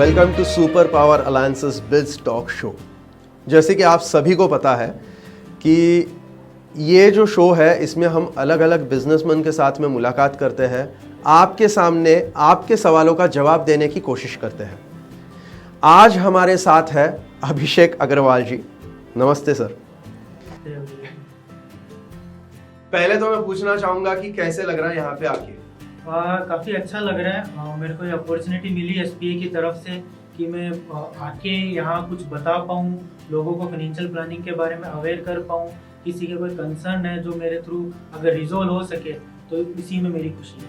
Welcome to super power alliances bills talk show. जैसे कि आप सभी को पता है कि ये जो शो है इसमें हम अलग अलग बिजनेसमैन के साथ में मुलाकात करते हैं, आपके सामने आपके सवालों का जवाब देने की कोशिश करते हैं। आज हमारे साथ है अभिषेक अग्रवाल जी। नमस्ते सर। पहले तो मैं पूछना चाहूंगा कि कैसे लग रहा है यहाँ पे आके? काफ़ी अच्छा लग रहा है। मेरे को ये अपॉर्चुनिटी मिली एसपीए की तरफ से कि मैं आके यहाँ कुछ बता पाऊँ, लोगों को फाइनेंशियल प्लानिंग के बारे में अवेयर कर पाऊँ। किसी के कोई कंसर्न है जो मेरे थ्रू अगर रिजोल्व हो सके तो इसी में मेरी खुशी है।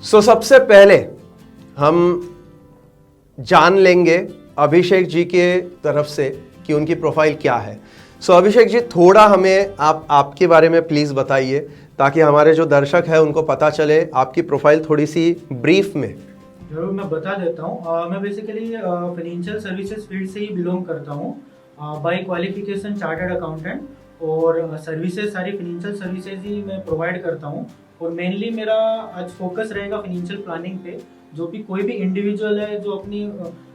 सो सबसे पहले हम जान लेंगे अभिषेक जी के तरफ से कि उनकी प्रोफाइल क्या है। सो अभिषेक जी, थोड़ा हमें आपके बारे में प्लीज़ बताइए ताकि हमारे जो दर्शक है उनको पता चले आपकी प्रोफाइल थोड़ी सी ब्रीफ में। जरूर मैं बता देता हूँ। मैं बेसिकली फाइनेंशियल सर्विसेज फील्ड से ही बिलोंग करता हूँ। बाय क्वालिफिकेशन चार्टर्ड अकाउंटेंट, और सर्विसेज सारी फाइनेंशियल सर्विसेज ही मैं प्रोवाइड करता हूँ। और मेनली मेरा आज फोकस रहेगा फाइनेंशियल प्लानिंग पे। जो भी कोई भी इंडिविजुअल है जो अपनी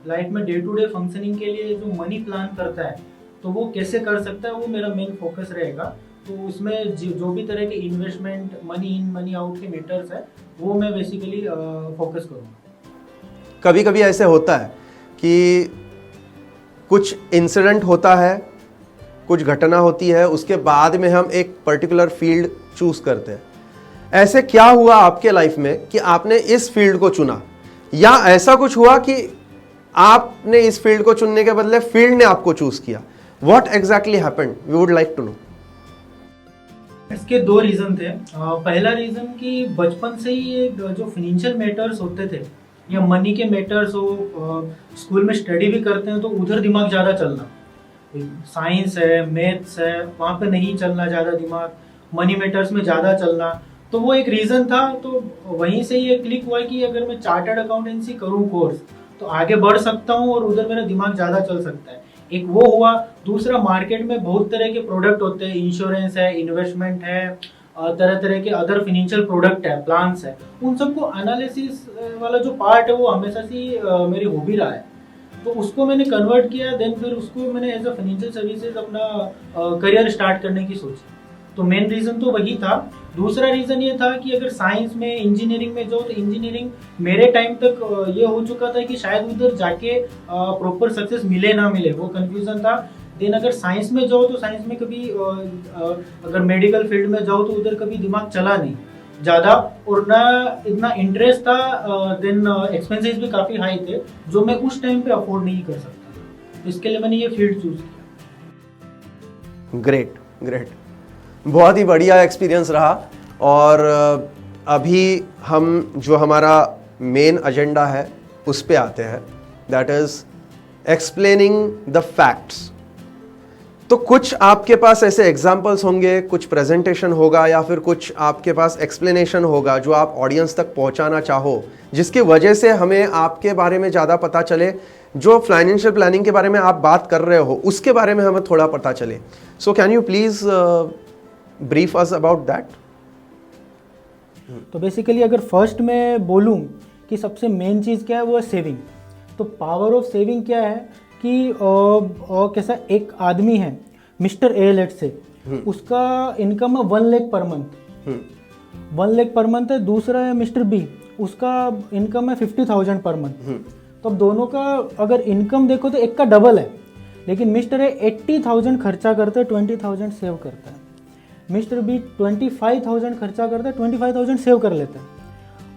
लाइफ में डे टू डे फंक्शनिंग के लिए जो मनी प्लान करता है तो वो कैसे कर सकता है, वो मेरा मेन फोकस रहेगा। तो उसमें जो भी तरह के investment, money in money out के मैटर्स है वो मैं बेसिकली फोकस करूँगा। कभी कभी ऐसे होता है कि कुछ इंसिडेंट होता है, कुछ घटना होती है, उसके बाद में हम एक पर्टिकुलर फील्ड चूज करते हैं। ऐसे क्या हुआ आपके लाइफ में कि आपने इस फील्ड को चुना, या ऐसा कुछ हुआ कि आपने इस फील्ड को चुनने के बदले फील्ड ने आपको चूज किया? What exactly happened, we would like to know. इसके दो रीजन थे। पहला रीजन कि बचपन से ही ये जो फाइनेंशियल मैटर्स होते थे या मनी के मैटर्स हो, स्कूल में स्टडी भी करते हैं तो उधर दिमाग ज़्यादा चलना। साइंस है, मैथ्स है, वहाँ पे नहीं चलना ज़्यादा दिमाग, मनी मैटर्स में ज़्यादा चलना। तो वो एक रीज़न था। तो वहीं से ये क्लिक हुआ कि अगर मैं चार्टर्ड अकाउंटेंसी करूँ कोर्स तो आगे बढ़ सकता हूँ और उधर मेरा दिमाग ज़्यादा चल सकता है। एक वो हुआ। दूसरा, मार्केट में बहुत तरह के प्रोडक्ट होते हैं, इंश्योरेंस है, इन्वेस्टमेंट है, तरह तरह के अदर फाइनेंशियल प्रोडक्ट है, प्लान्स है। उन सबको एनालिसिस वाला जो पार्ट है वो हमेशा से मेरी हॉबी रहा है। तो उसको मैंने कन्वर्ट किया, देन फिर उसको मैंने एज अ फाइनेंशियल सर्विसेज अपना करियर स्टार्ट करने की सोची। तो मेन रीज़न तो वही था। दूसरा रीज़न ये था कि अगर साइंस में, इंजीनियरिंग में जाओ तो इंजीनियरिंग मेरे टाइम तक ये हो चुका था कि शायद उधर जाके प्रॉपर सक्सेस मिले ना मिले, वो कंफ्यूजन था। देन अगर साइंस में जाओ तो साइंस में कभी अगर मेडिकल फील्ड में जाओ तो उधर कभी दिमाग चला नहीं ज़्यादा, और ना इतना इंटरेस्ट था। देन एक्सपेंसेस भी काफ़ी हाई थे जो मैं उस टाइम पे अफोर्ड नहीं कर सकता था। इसके लिए मैंने ये फील्ड चूज किया। ग्रेट ग्रेट, बहुत ही बढ़िया एक्सपीरियंस रहा। और अभी हम जो हमारा मेन एजेंडा है उस पे आते हैं, that is explaining the facts. तो कुछ आपके पास ऐसे एग्जाम्पल्स होंगे, कुछ प्रेजेंटेशन होगा, या फिर कुछ आपके पास एक्सप्लेनेशन होगा जो आप ऑडियंस तक पहुंचाना चाहो, जिसकी वजह से हमें आपके बारे में ज़्यादा पता चले। जो फाइनेंशियल प्लानिंग के बारे में आप बात कर रहे हो उसके बारे में हमें थोड़ा पता चले। So can you please brief us about that? तो बेसिकली अगर फर्स्ट मैं बोलूँ कि सबसे मेन चीज़ क्या है, वो है सेविंग। तो पावर ऑफ सेविंग क्या है कि कैसा एक आदमी है मिस्टर ए, लेट से उसका इनकम है 1 lakh per month, 1 lakh per month है। दूसरा है मिस्टर बी, उसका इनकम है 50,000 पर मंथ। तो अब दोनों का अगर इनकम देखो तो एक का डबल है, लेकिन मिस्टर ए 80,000 खर्चा करता है, 20,000 सेव करता है। मिस्टर बी 25,000 खर्चा करता है, 25,000 सेव कर लेता है।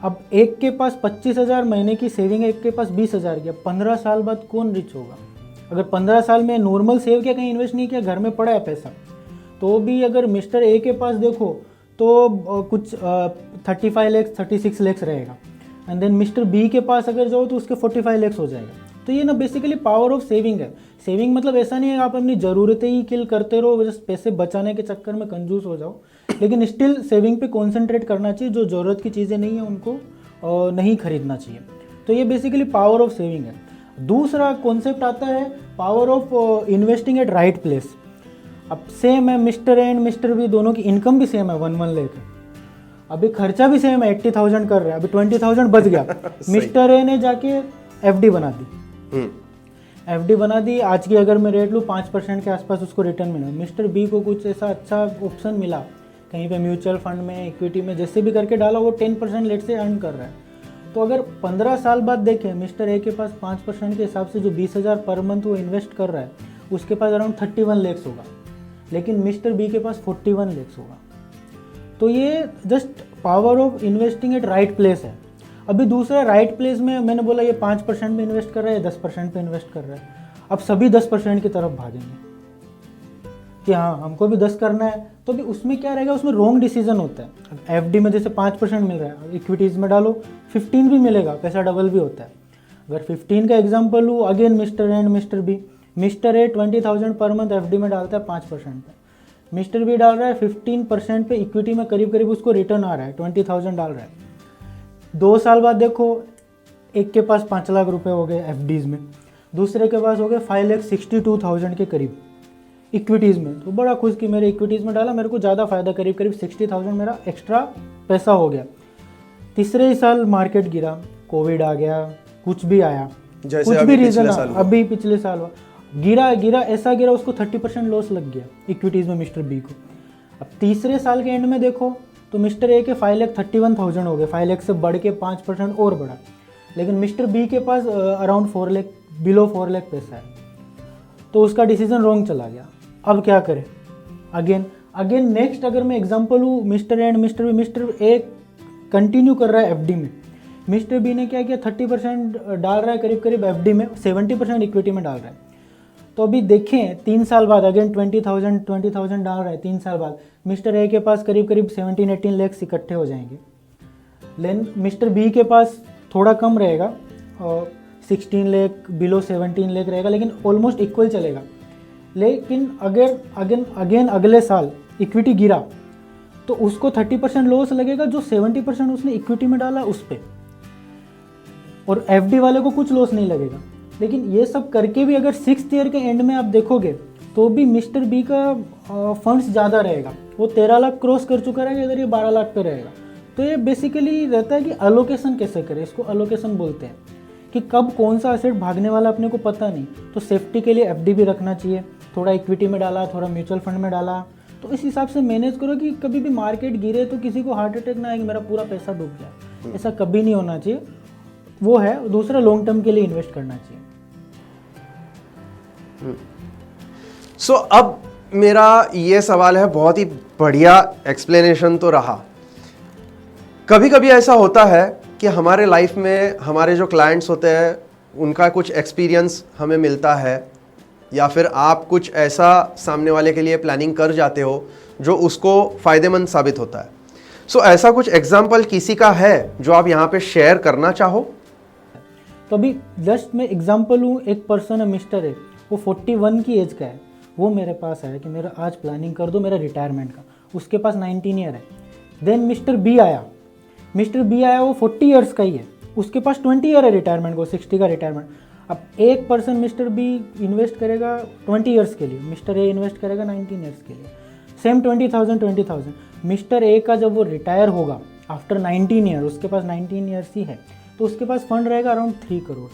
अब एक के पास 25,000 महीने की सेविंग है, एक के पास 20,000 की। 15 साल बाद कौन रिच होगा? अगर 15 साल में नॉर्मल सेव किया, कहीं इन्वेस्ट नहीं किया, घर में पड़ा है पैसा, तो भी अगर मिस्टर ए के पास देखो तो कुछ 35 लाख 36 लाख रहेगा। एंड देन मिस्टर बी के पास अगर जाओ तो उसके 45 लाख हो जाएगा। तो ये ना बेसिकली पावर ऑफ सेविंग है। सेविंग मतलब ऐसा नहीं है आप अपनी ज़रूरतें ही किल करते रहो, जस्ट पैसे बचाने के चक्कर में कंजूस हो जाओ, लेकिन स्टिल सेविंग पे कॉन्सेंट्रेट करना चाहिए। जो ज़रूरत की चीज़ें नहीं है उनको नहीं खरीदना चाहिए। तो ये बेसिकली पावर ऑफ सेविंग है। दूसरा कॉन्सेप्ट आता है power of investing at right place. अब सेम है, mister A and mister B दोनों की इनकम भी सेम है, 1 लाख है। अभी खर्चा भी सेम है, 80,000 कर रहा है, अभी 20,000 बच गया। मिस्टर ए ने जाके एफडी बना दी। हम्म। एफडी बना दी, आज की अगर मैं रेट लूँ 5% के आसपास उसको रिटर्न मिला। मिस्टर बी को कुछ ऐसा अच्छा ऑप्शन मिला, कहीं पे म्यूचुअल फंड में, इक्विटी में, जैसे भी करके डाला, वो 10% लेट से अर्न कर रहा है। तो अगर 15 साल बाद देखें, मिस्टर ए के पास 5% के हिसाब से जो 20,000 पर मंथ वो इन्वेस्ट कर रहा है, उसके पास अराउंड 31 लाख होगा, लेकिन मिस्टर बी के पास 41 लाख होगा। तो ये just power of investing at right place है। अभी दूसरा राइट प्लेस में मैंने बोला ये 5% में इन्वेस्ट कर रहा है, 10% पे इन्वेस्ट कर रहा है, अब सभी 10% की तरफ भागेंगे कि हाँ हमको भी 10 करना है। तो भी उसमें क्या रहेगा, उसमें रॉन्ग डिसीजन होता है। एफडी में जैसे 5% मिल रहा है, इक्विटीज़ में डालो 15 भी मिलेगा, पैसा डबल भी होता है। अगर 15 का एग्जाम्पल लूँ, again mister A and mister B, mister A 20,000 per month FD में डालता है 5% पे, मिस्टर बी डाल रहा है 15% पे, इक्विटी में करीब करीब उसको रिटर्न आ रहा है, 20,000 डाल रहा है। 2 साल बाद देखो, एक के पास 5 लाख रुपए हो गए एफडीज़ में, दूसरे के पास हो गए 5,62,000 के करीब इक्विटीज़ में। तो बड़ा खुश कि मेरे इक्विटीज़ में डाला, मेरे को ज़्यादा फायदा, करीब करीब 60,000 मेरा एक्स्ट्रा पैसा हो गया। तीसरे ही साल मार्केट गिरा, कोविड आ गया, कुछ भी आया, कुछ भी रीज़न, अभी पिछले साल गिरा ऐसा गिरा, उसको 30% लॉस लग गया इक्विटीज़ में मिस्टर बी को। अब तीसरे साल के एंड में देखो तो मिस्टर ए के 5,31,000 हो गए, 5 लाख से बढ़ के 5% और बढ़ा, लेकिन मिस्टर बी के पास अराउंड 4 लाख, बिलो 4 लाख पैसा है। तो उसका डिसीजन रॉन्ग चला गया। अब क्या करें, अगेन नेक्स्ट अगर मैं एग्जांपल लूँ, mister A and mister B, mister A continue कर रहा है एफडी में, मिस्टर बी ने क्या किया, 30% डाल रहा है करीब करीब एफडी में, 70% इक्विटी में डाल रहा है। तो अभी देखें 3 साल बाद अगेन 20,000 डाल रहा है, 3 साल बाद मिस्टर ए के पास करीब करीब 17-18 लाख इकट्ठे हो जाएंगे। लेकिन मिस्टर बी के पास थोड़ा कम रहेगा, 16 लाख, बिलो 17 लाख रहेगा, लेकिन ऑलमोस्ट इक्वल चलेगा। लेकिन अगेन अगले साल इक्विटी गिरा तो उसको 30% लॉस लगेगा, जो 70% उसने इक्विटी में डाला उस पर, और एफडी वाले को कुछ लॉस नहीं लगेगा। लेकिन ये सब करके भी अगर 6th ईयर के एंड में आप देखोगे तो भी मिस्टर बी का फंड्स ज़्यादा रहेगा, वो 13 लाख क्रॉस कर चुका रहेगा, इधर ये 12 लाख पे रहेगा। तो ये बेसिकली रहता है कि अलोकेशन कैसे करें, इसको अलोकेशन बोलते हैं, कि कब कौन सा एसेट भागने वाला अपने को पता नहीं। तो सेफ्टी के लिए एफडी भी रखना चाहिए, थोड़ा इक्विटी में डाला, थोड़ा म्यूचुअल फंड में डाला, तो इस हिसाब से मैनेज करो कि कभी भी मार्केट गिरे तो किसी को हार्ट अटैक ना आए कि मेरा पूरा पैसा डूब जाए, ऐसा कभी नहीं होना चाहिए। वो है दूसरा, लॉन्ग टर्म के लिए इन्वेस्ट करना चाहिए। सो अब मेरा ये सवाल है, बहुत ही बढ़िया एक्सप्लेनेशन तो रहा। कभी कभी ऐसा होता है कि हमारे लाइफ में हमारे जो क्लाइंट्स होते हैं उनका कुछ एक्सपीरियंस हमें मिलता है, या फिर आप कुछ ऐसा सामने वाले के लिए प्लानिंग कर जाते हो जो उसको फ़ायदेमंद साबित होता है। सो ऐसा कुछ एग्जाम्पल किसी का है जो आप यहाँ पे शेयर करना चाहो? तो अभी जस्ट मैं एग्जाम्पल हूँ, एक पर्सन है मिस्टर है, वो 41 की एज का है, वो मेरे पास आया कि मेरा आज प्लानिंग कर दो मेरा रिटायरमेंट का, उसके पास 19 ईयर है। देन मिस्टर बी आया, वो 40 ईयर्स का ही है, उसके पास 20 ईयर है रिटायरमेंट को, 60 का रिटायरमेंट। अब एक पर्सन मिस्टर बी इन्वेस्ट करेगा 20 ईयर्स के लिए, मिस्टर ए इन्वेस्ट करेगा 19 ईयर्स के लिए, सेम 20,000। मिस्टर ए का जब वो रिटायर होगा आफ्टर 19 ईयर, उसके पास 19 ईयर्स ही है, तो उसके पास फंड रहेगा अराउंड 3 करोड़।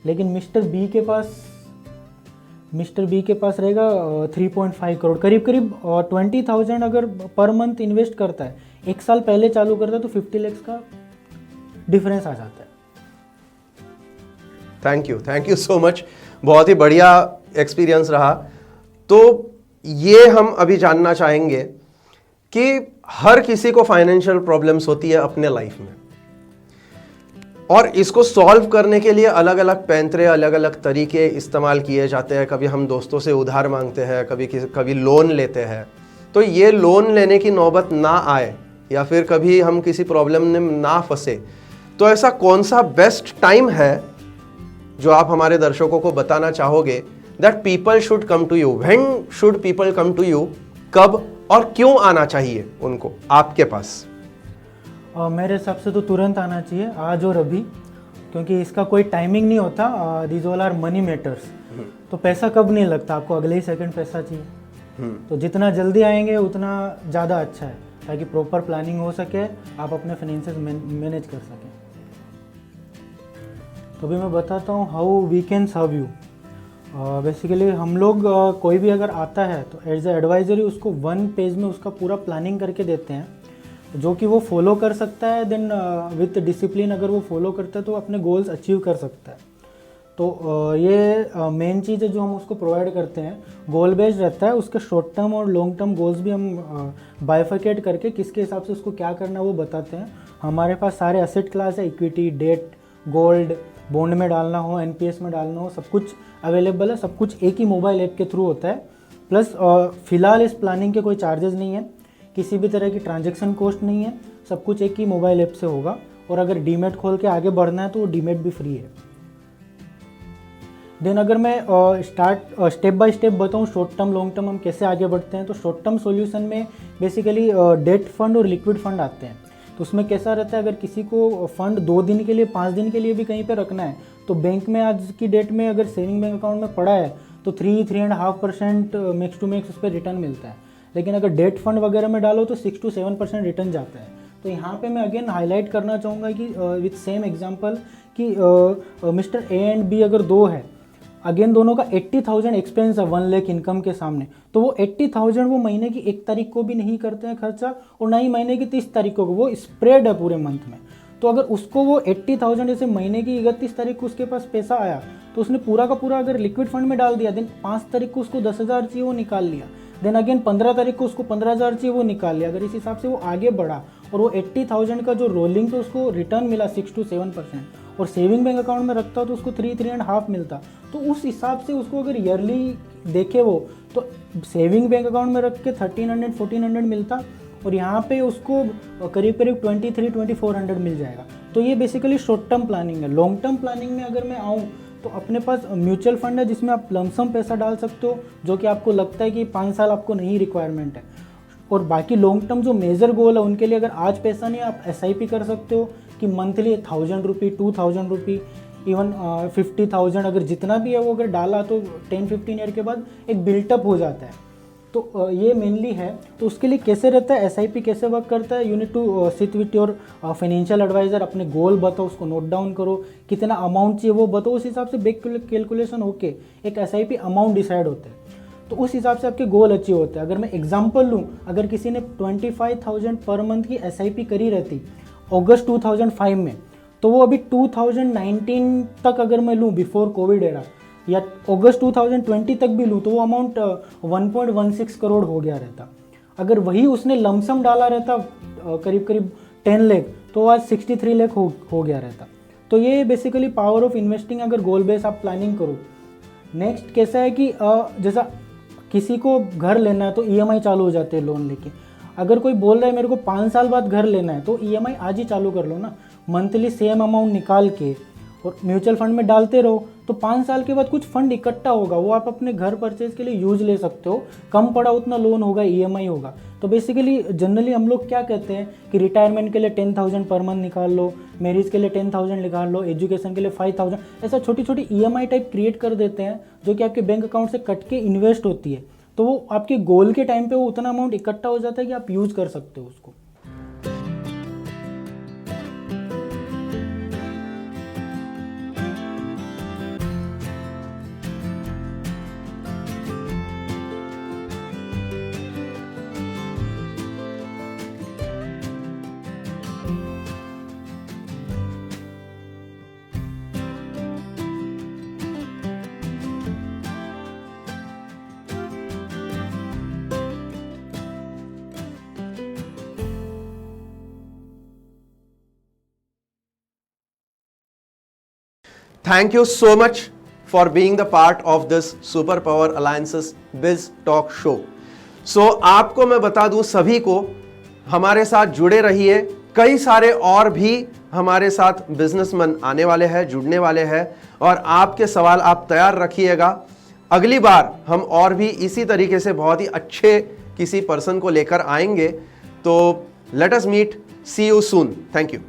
लेकिन मिस्टर बी के पास रहेगा 3.5 करोड़, करीब करीब 20,000 अगर पर मंथ इन्वेस्ट करता है, 1 साल पहले चालू करता है तो 50 लाख का डिफरेंस आ जाता है। थैंक यू सो मच, बहुत ही बढ़िया एक्सपीरियंस रहा। तो ये हम अभी जानना चाहेंगे कि हर किसी को फाइनेंशियल प्रॉब्लम्स होती है अपने लाइफ में, और इसको सॉल्व करने के लिए अलग अलग पैंतरे, अलग अलग तरीके इस्तेमाल किए जाते हैं। कभी हम दोस्तों से उधार मांगते हैं, कभी लोन लेते हैं। तो ये लोन लेने की नौबत ना आए, या फिर कभी हम किसी प्रॉब्लम में ना फंसे, तो ऐसा कौन सा बेस्ट टाइम है जो आप हमारे दर्शकों को बताना चाहोगे that people should come to you? When should people come to you? कब और क्यों आना चाहिए उनको आपके पास? मेरे हिसाब से तो तुरंत आना चाहिए, आज और अभी, क्योंकि इसका कोई टाइमिंग नहीं होता। These all are money matters. तो पैसा कब नहीं लगता, आपको अगले ही सेकंड पैसा चाहिए। तो जितना जल्दी आएंगे उतना ज़्यादा अच्छा है, ताकि प्रॉपर प्लानिंग हो सके, आप अपने फाइनेंसेस मैनेज कर सकें। तो अभी मैं बताता हूँ how we can serve you. Basically हम लोग कोई भी अगर आता है तो एज ए एडवाइजरी उसको 1 पेज में उसका पूरा प्लानिंग करके देते हैं जो कि वो फॉलो कर सकता है। देन विथ डिसिप्लिन अगर वो फॉलो करता है तो अपने गोल्स अचीव कर सकता है। तो ये मेन चीज़ है जो हम उसको प्रोवाइड करते हैं। गोल बेस्ड रहता है, उसके शॉर्ट टर्म और लॉन्ग टर्म गोल्स भी हम बाइफिकेट करके किसके हिसाब से उसको क्या करना है वो बताते हैं। हमारे पास सारे एसेट क्लास है, इक्विटी, डेट, गोल्ड, बॉन्ड में डालना हो, एनपीएस में डालना हो, सब कुछ अवेलेबल है। सब कुछ एक ही मोबाइल ऐप के थ्रू होता है। प्लस फिलहाल इस प्लानिंग के कोई चार्जेस नहीं है, किसी भी तरह की ट्रांजैक्शन कॉस्ट नहीं है, सब कुछ एक ही मोबाइल ऐप से होगा। और अगर डीमेट खोल के आगे बढ़ना है तो वो डीमेट भी फ्री है। देन अगर मैं स्टेप बाय स्टेप बताऊँ शॉर्ट टर्म लॉन्ग टर्म हम कैसे आगे बढ़ते हैं, तो शॉर्ट टर्म सॉल्यूशन में बेसिकली डेट फंड और लिक्विड फंड आते हैं। तो उसमें कैसा रहता है, अगर किसी को फंड 2 दिन के लिए 5 दिन के लिए भी कहीं पे रखना है तो बैंक में आज की डेट में अगर सेविंग बैंक अकाउंट में पड़ा है तो 3-3.5% मैक्स टू मैक्स उस पर रिटर्न मिलता है। लेकिन अगर डेट फंड वगैरह में डालो तो 6 to 7% रिटर्न जाता है। तो यहाँ पे मैं अगेन हाईलाइट करना चाहूँगा कि विथ सेम एग्जांपल कि मिस्टर ए एंड बी अगर 2 है, अगेन दोनों का 80,000 एक्सपेंस है 1 लाख इनकम के सामने, तो वो 80,000 वो महीने की 1 तारीख को भी नहीं करते हैं खर्चा और ना ही महीने की 30 तारीख को, वो स्प्रेड है पूरे मंथ में। तो अगर उसको वो 80,000 जैसे महीने की 31 तारीख को उसके पास पैसा आया तो उसने पूरा का पूरा अगर लिक्विड फंड में डाल दिया, देन 5 तारीख को उसको 10,000 चाहिए वो निकाल लिया, देन अगेन 15 तारीख को उसको 15,000 चाहिए वो निकाल लिया। अगर इस हिसाब से वो आगे बढ़ा और वो 80,000 का जो रोलिंग पे उसको रिटर्न मिला 6 to 7% और सेविंग बैंक अकाउंट में रखता तो उसको 3-3.5 मिलता। तो उस हिसाब से उसको अगर ईयरली देखे वो तो सेविंग बैंक अकाउंट में रख के 1300-1400 मिलता और यहाँ पे उसको करीब करीब 2300-2400 मिल जाएगा। तो ये बेसिकली शॉर्ट टर्म प्लानिंग है। लॉन्ग टर्म प्लानिंग में अगर मैं आऊँ तो अपने पास म्यूचुअल फंड है जिसमें आप लमसम पैसा डाल सकते हो जो कि आपको लगता है कि 5 साल आपको नहीं रिक्वायरमेंट है। और बाकी लॉन्ग टर्म जो मेजर गोल है उनके लिए अगर आज पैसा नहीं आप SIP कर सकते हो कि मंथली 1,000 रुपी, 2,000 रुपी, इवन 50,000 अगर जितना भी है वो अगर डाला तो 10-15 ईयर के बाद एक बिल्टअप हो जाता है। तो ये मेनली है। तो उसके लिए कैसे रहता है, SIP कैसे वर्क करता है, you need to sit with your financial adviser, अपने गोल बताओ, उसको नोट डाउन करो, कितना अमाउंट चाहिए वो बताओ, उस हिसाब से बैक कैलकुलेशन होके एक SIP अमाउंट डिसाइड होता है। तो उस हिसाब से आपके गोल अचीव होते हैं। अगर मैं एग्जांपल लूँ, अगर किसी ने 25,000 पर मंथ की SIP करी रहती अगस्त 2005 में, तो वो अभी 2019 तक अगर मैं लूँ बिफोर कोविड एरा या अगस्त 2020 तक भी लूँ तो वो अमाउंट 1.16 करोड़ हो गया रहता। अगर वही उसने लमसम डाला रहता करीब करीब 10 लाख तो आज 63 लाख हो गया रहता। तो ये बेसिकली पावर ऑफ इन्वेस्टिंग अगर गोल बेस आप प्लानिंग करो। नेक्स्ट कैसा है कि जैसा किसी को घर लेना है तो EMI चालू हो जाते हैं लोन लेके। अगर कोई बोल रहा है मेरे को 5 साल बाद घर लेना है तो EMI आज ही चालू कर लो ना, मंथली सेम अमाउंट निकाल के और म्यूचुअल फंड में डालते रहो तो 5 साल के बाद कुछ फंड इकट्ठा होगा, वो आप अपने घर परचेज के लिए यूज ले सकते हो। कम पड़ा उतना लोन होगा, EMI होगा। तो बेसिकली जनरली हम लोग क्या कहते हैं कि रिटायरमेंट के लिए 10,000 पर मंथ निकाल लो, मैरिज के लिए 10,000 निकाल लो, एजुकेशन के लिए 5,000, ऐसा छोटी छोटी EMI टाइप क्रिएट कर देते हैं जो कि आपके बैंक अकाउंट से कट के इन्वेस्ट होती है। तो वो आपके गोल के टाइम पे वो उतना अमाउंट इकट्ठा हो जाता है कि आप यूज कर सकते हो उसको। Thank you so much for being the part of this Superpower Alliance's Biz Talk Show. So आपको मैं बता दूं सभी को हमारे साथ जुड़े रहिए। कई सारे और भी हमारे साथ बिजनेसमैन आने वाले हैं, जुड़ने वाले हैं और आपके सवाल आप तैयार रखिएगा। अगली बार हम और भी इसी तरीके से बहुत ही अच्छे किसी पर्सन को लेकर आएंगे। तो let us meet, see you soon. Thank you.